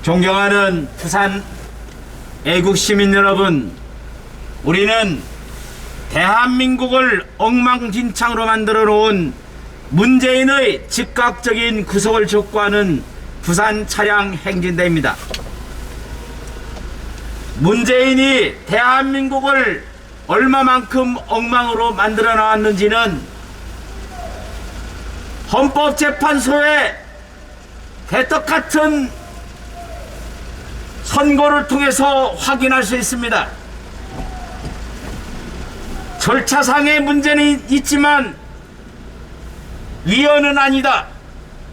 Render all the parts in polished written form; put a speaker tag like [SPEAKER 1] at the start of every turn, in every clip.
[SPEAKER 1] 존경하는 부산 애국 시민 여러분, 우리는 대한민국을 엉망진창으로 만들어 놓은 문재인의 즉각적인 구속을 촉구하는 부산 차량 행진대입니다. 문재인이 대한민국을 얼마만큼 엉망으로 만들어 나왔는지는 헌법재판소의 대떡 같은 선고를 통해서 확인할 수 있습니다. 절차상의 문제는 있지만 위헌은 아니다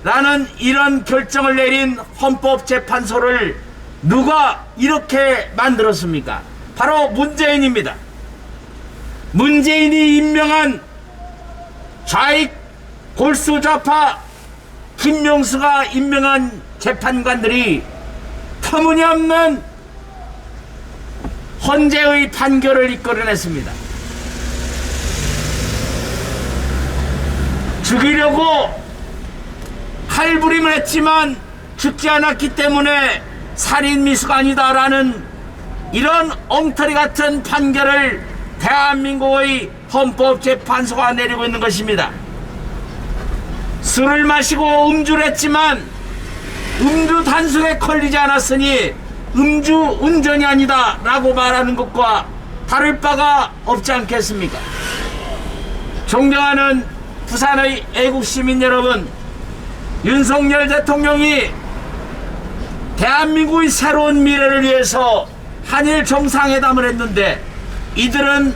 [SPEAKER 1] 라는 이런 결정을 내린 헌법재판소를 누가 이렇게 만들었습니까? 바로 문재인입니다. 문재인이 임명한 좌익 골수좌파 김명수가 임명한 재판관들이 터무니없는 헌재의 판결을 이끌어냈습니다. 죽이려고 칼부림을 했지만 죽지 않았기 때문에 살인미수가 아니다라는 이런 엉터리 같은 판결을 대한민국의 헌법재판소가 내리고 있는 것입니다. 술을 마시고 음주를 했지만 음주 단속에 걸리지 않았으니 음주 운전이 아니다 라고 말하는 것과 다를 바가 없지 않겠습니까? 존경하는 부산의 애국시민 여러분, 윤석열 대통령이 대한민국의 새로운 미래를 위해서 한일 정상회담을 했는데 이들은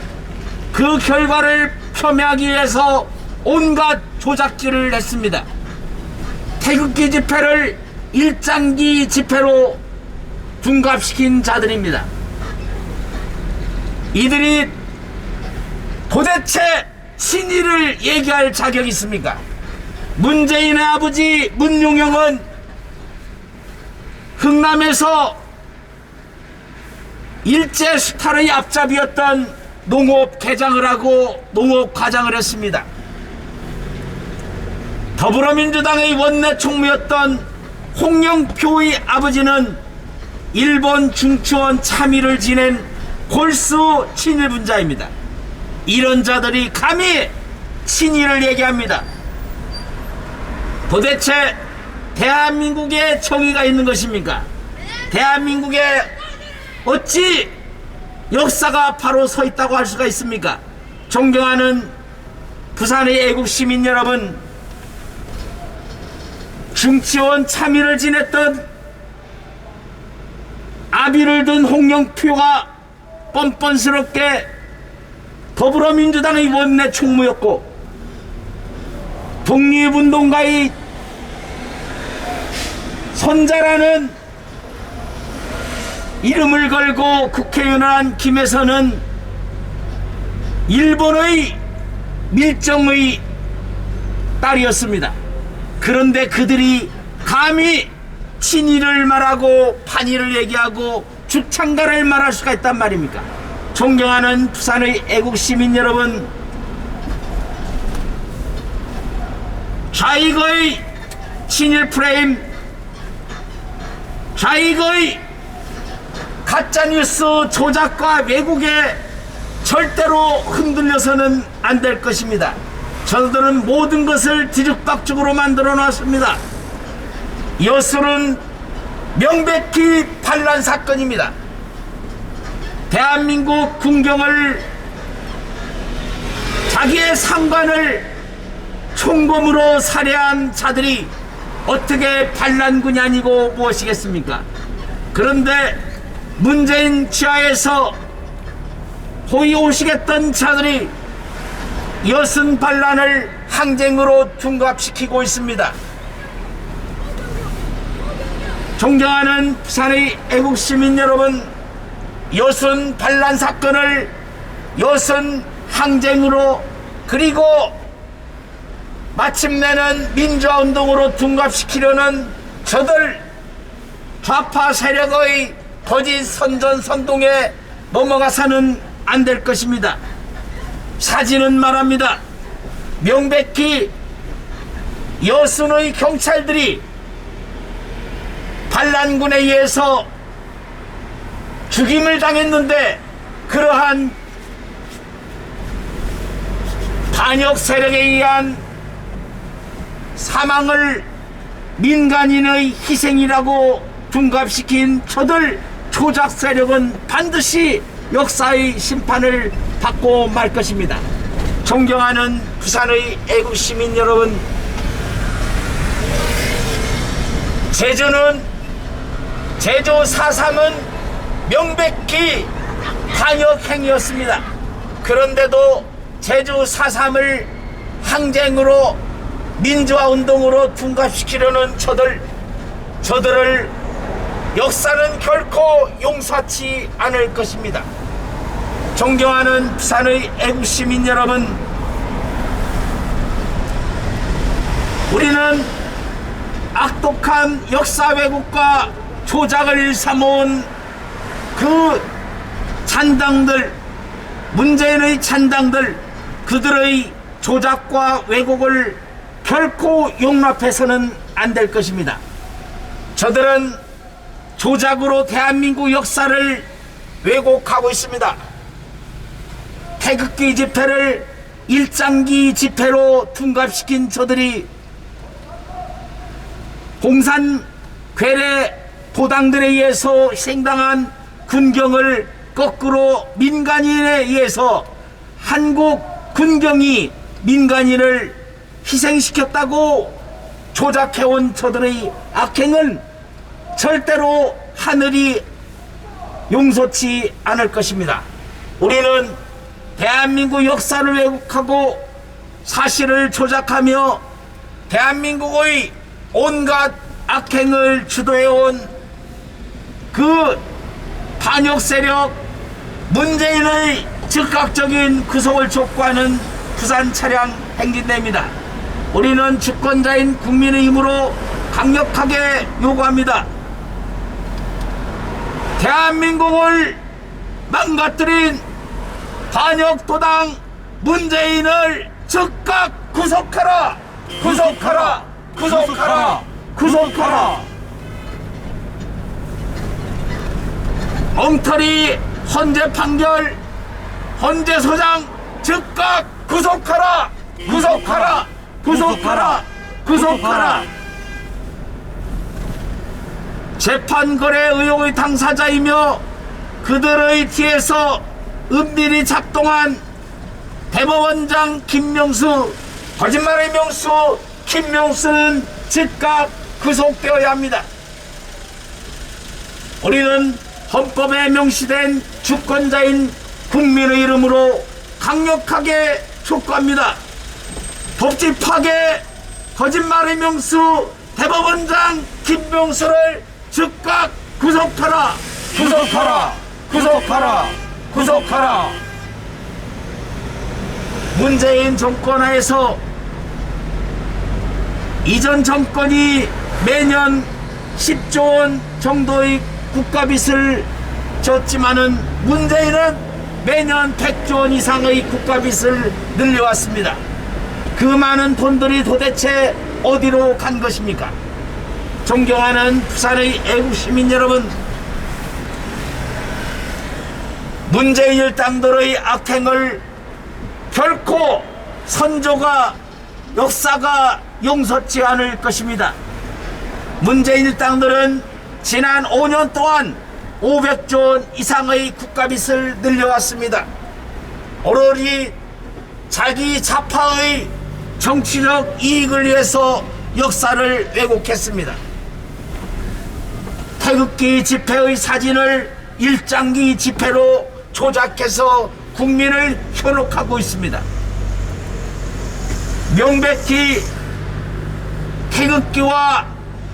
[SPEAKER 1] 그 결과를 폄훼하기 위해서 온갖 조작질을 했습니다. 태극기 집회를 일장기 집회로 둔갑시킨 자들입니다. 이들이 도대체 친일을 얘기할 자격이 있습니까? 문재인의 아버지 문용영은 흥남에서 일제 수탈의 앞잡이였던 농업 개장을 하고 농업 과장을 했습니다. 더불어민주당의 원내 총무였던 홍영표의 아버지는 일본 중추원 참의를 지낸 골수 친일분자입니다. 이런 자들이 감히 친일을 얘기합니다. 도대체 대한민국에 정의가 있는 것입니까? 대한민국에 어찌 역사가 바로 서 있다고 할 수가 있습니까? 존경하는 부산의 애국시민 여러분, 중치원 참의를 지냈던 아비를 든 홍영표가 뻔뻔스럽게 더불어민주당의 원내 총무였고 독립운동가의 손자라는 이름을 걸고 국회의원을 한 김혜선은 일본의 밀정의 딸이었습니다. 그런데 그들이 감히 친일을 말하고 반일을 얘기하고 주창가를 말할 수가 있단 말입니까? 존경하는 부산의 애국시민 여러분, 좌익의 친일 프레임, 좌익의 가짜뉴스 조작과 왜곡에 절대로 흔들려서는 안 될 것입니다. 저들은 모든 것을 뒤죽박죽으로 만들어 놨습니다. 여술은 명백히 반란 사건입니다. 대한민국 군경을, 자기의 상관을 총검으로 살해한 자들이 어떻게 반란군이 아니고 무엇이겠습니까? 그런데 문재인 지하에서 호위 오시겠던 자들이 여순 반란을 항쟁으로 둔갑시키고 있습니다. 존경하는 부산의 애국시민 여러분, 여순 반란 사건을 여순 항쟁으로 그리고 마침내는 민주화운동으로 둔갑시키려는 저들 좌파 세력의 거짓 선전선동에 넘어가서는 안 될 것입니다. 사진은 말합니다. 명백히 여순의 경찰들이 반란군에 의해서 죽임을 당했는데 그러한 반역 세력에 의한 사망을 민간인의 희생이라고 둔갑시킨 저들 조작 세력은 반드시 역사의 심판을 받고 말 것입니다. 존경하는 부산의 애국 시민 여러분, 제주 4.3은 명백히 반역 행위였습니다. 그런데도 제주 4.3을 항쟁으로 민주화 운동으로 둔갑시키려는 저들을 역사는 결코 용서치 않을 것입니다. 존경하는 부산의 애국 시민 여러분, 우리는 악독한 역사 왜곡과 조작을 일삼아온 그 잔당들, 문재인의 잔당들, 그들의 조작과 왜곡을 결코 용납해서는 안 될 것입니다. 저들은 조작으로 대한민국 역사를 왜곡하고 있습니다. 태극기 집회를 일장기 집회로 둔갑시킨 저들이 공산 괴뢰 도당들에 의해서 희생당한 군경을 거꾸로 민간인에 의해서 한국 군경이 민간인을 희생시켰다고 조작해온 저들의 악행은 절대로 하늘이 용서치 않을 것입니다. 우리는 대한민국 역사를 왜곡하고 사실을 조작하며 대한민국의 온갖 악행을 주도해온 그 반역 세력 문재인의 즉각적인 구속을 촉구하는 부산 차량 행진대입니다. 우리는 주권자인 국민의 힘으로 강력하게 요구합니다. 대한민국을 망가뜨린 반역 도당 문재인을 즉각 구속하라! 구속하라! 구속하라! 구속하라! 엉터리 헌재 판결, 헌재 소장 즉각 구속하라! 구속하라! 구속하라! 구속하라! 재판거래 의혹의 당사자이며 그들의 뒤에서 은밀히 작동한 대법원장 김명수, 거짓말의 명수 김명수는 즉각 구속되어야 합니다. 우리는 헌법에 명시된 주권자인 국민의 이름으로 강력하게 촉구합니다. 법치 파괴, 거짓말의 명수 대법원장 김명수를 즉각 구속하라! 구속하라! 구속하라! 구속하라! 문재인 정권 하에서 이전 정권이 매년 10조 원 정도의 국가빚을 졌지만은 문재인은 매년 100조 원 이상의 국가빚을 늘려왔습니다. 그 많은 돈들이 도대체 어디로 간 것입니까? 존경하는 부산의 애국 시민 여러분, 문재인 일당들의 악행을 결코 선조가 역사가 용서치 않을 것입니다. 문재인 일당들은 지난 5년 동안 500조 원 이상의 국가빚을 늘려왔습니다. 오로지 자기 좌파의 정치적 이익을 위해서 역사를 왜곡했습니다. 태극기 집회의 사진을 일장기 집회로 조작해서 국민을 현혹하고 있습니다. 명백히 태극기와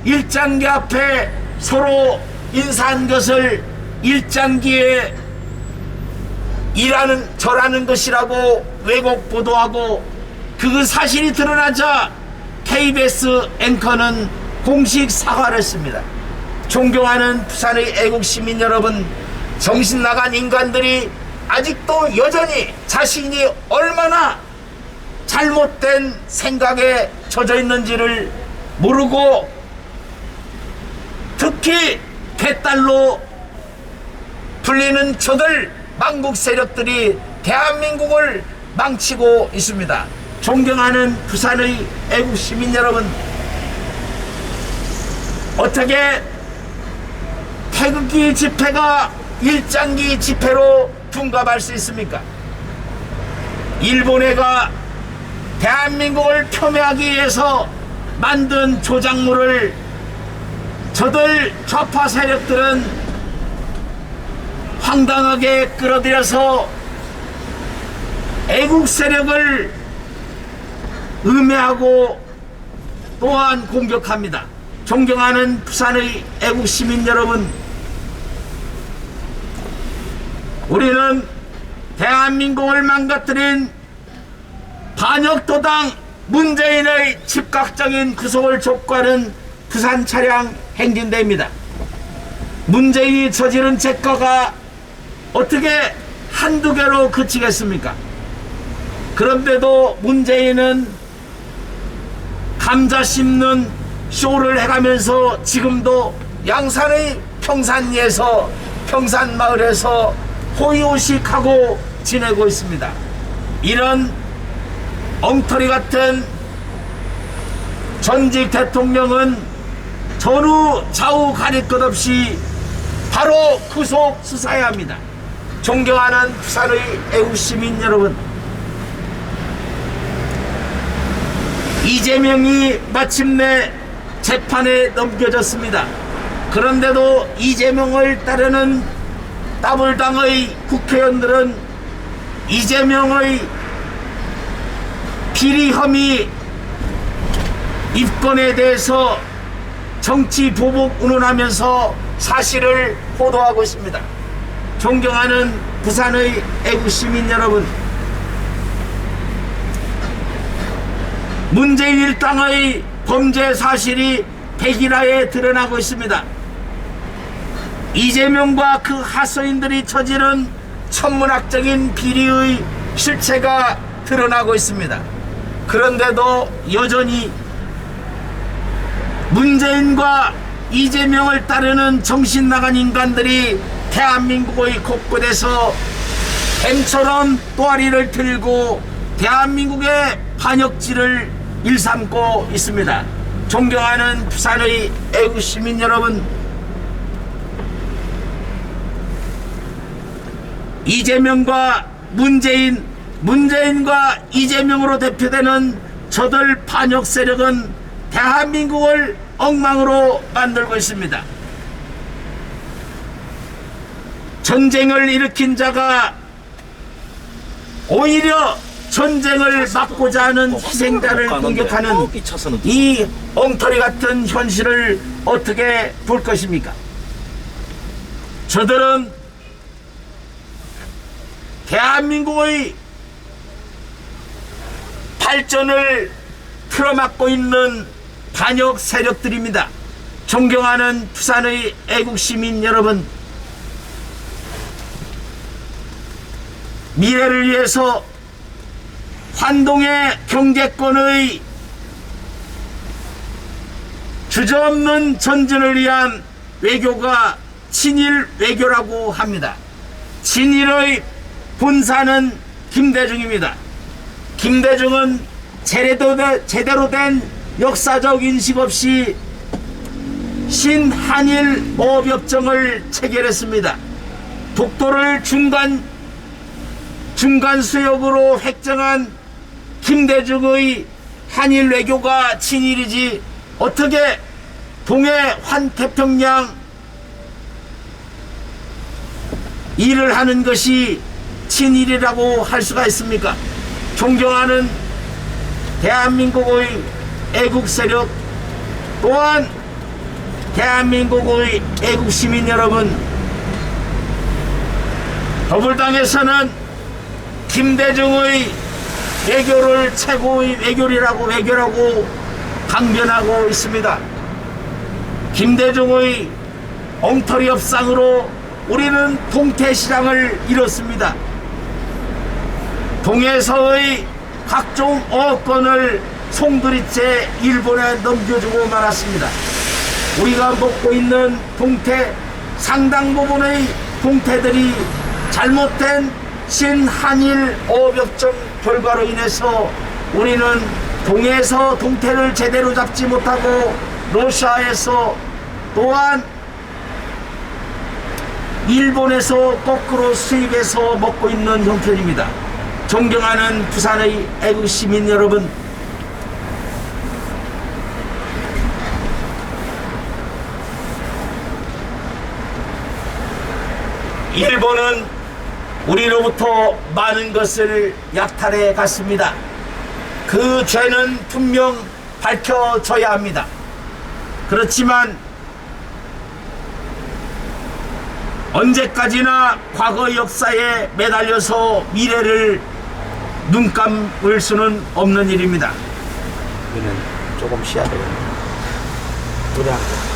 [SPEAKER 1] 일장기 앞에 서로 인사한 것을 일장기에 절하는 것이라고 왜곡 보도하고 그 사실이 드러나자 KBS 앵커는 공식 사과를 했습니다. 존경하는 부산의 애국 시민 여러분, 정신 나간 인간들이 아직도 여전히 자신이 얼마나 잘못된 생각에 젖어 있는지를 모르고 특히 개딸로 불리는 저들 망국 세력들이 대한민국을 망치고 있습니다. 존경하는 부산의 애국 시민 여러분, 어떻게 태극기 집회가 일장기 집회로 둔갑할 수 있습니까? 일본해가 대한민국을 폄훼하기 위해서 만든 조작물을 저들 좌파 세력들은 황당하게 끌어들여서 애국 세력을 음해하고 또한 공격합니다. 존경하는 부산의 애국 시민 여러분, 우리는 대한민국을 망가뜨린 반역도당 문재인의 즉각적인 구속을 촉구하는 부산 차량 행진대입니다. 문재인이 저지른 죄과가 어떻게 한두 개로 그치겠습니까? 그런데도 문재인은 감자 씹는 쇼를 해가면서 지금도 양산의 평산리에서 평산마을에서 호의호식하고 지내고 있습니다. 이런 엉터리 같은 전직 대통령은 전후 좌우 가릴 것 없이 바로 구속 수사해야 합니다. 존경하는 부산의 애국 시민 여러분, 이재명이 마침내 재판에 넘겨졌습니다. 그런데도 이재명을 따르는 따블당의 국회의원들은 이재명의 비리 혐의 입건에 대해서 정치 보복 운운하면서 사실을 보도하고 있습니다. 존경하는 부산의 애국 시민 여러분, 문재인 일당의 범죄 사실이 백일화에 드러나고 있습니다. 이재명과 그 하소인들이 저지른 천문학적인 비리의 실체가 드러나고 있습니다. 그런데도 여전히 문재인과 이재명을 따르는 정신 나간 인간들이 대한민국의 곳곳에서 뱀처럼 또아리를 들고 대한민국의 반역질을 일삼고 있습니다. 존경하는 부산의 애국 시민 여러분, 이재명과 문재인과 이재명으로 대표되는 저들 반역 세력은 대한민국을 엉망으로 만들고 있습니다. 전쟁을 일으킨 자가 오히려 전쟁을 막고자 하는 희생자를 공격하는 이 엉터리 같은 현실을 어떻게 볼 것입니까? 저들은 대한민국의 발전을 틀어막고 있는 반역 세력들입니다. 존경하는 부산의 애국 시민 여러분, 미래를 위해서 환동의 경제권의 주저없는 전진을 위한 외교가 친일 외교라고 합니다. 친일의 본사는 김대중입니다. 김대중은 제대로 된 역사적 인식 없이 신한일 어업협정을 체결했습니다. 독도를 중간 수역으로 획정한 김대중의 한일 외교가 친일이지 어떻게 동해 환태평양 일을 하는 것이 친일이라고 할 수가 있습니까? 존경하는 대한민국의 애국 세력 또한 대한민국의 애국 시민 여러분, 더불당에서는 김대중의 외교를 최고의 외교라고 강변하고 있습니다. 김대중의 엉터리 협상으로 우리는 동태시장을 잃었습니다. 동해서의 각종 어업권을 송두리째 일본에 넘겨주고 말았습니다. 우리가 먹고 있는 동태 상당 부분의 동태들이 잘못된 신한일 어업협정 결과로 인해서 우리는 동해에서 동태를 제대로 잡지 못하고 러시아에서 또한 일본에서 거꾸로 수입해서 먹고 있는 형편입니다. 존경하는 부산의 애국 시민 여러분, 일본은 우리로부터 많은 것을 약탈해 갔습니다. 그 죄는 분명 밝혀져야 합니다. 그렇지만 언제까지나 과거 역사에 매달려서 미래를 눈감을 수는 없는 일입니다. 우리는 조금 쉬어야 되겠네요. 노래 한 곡.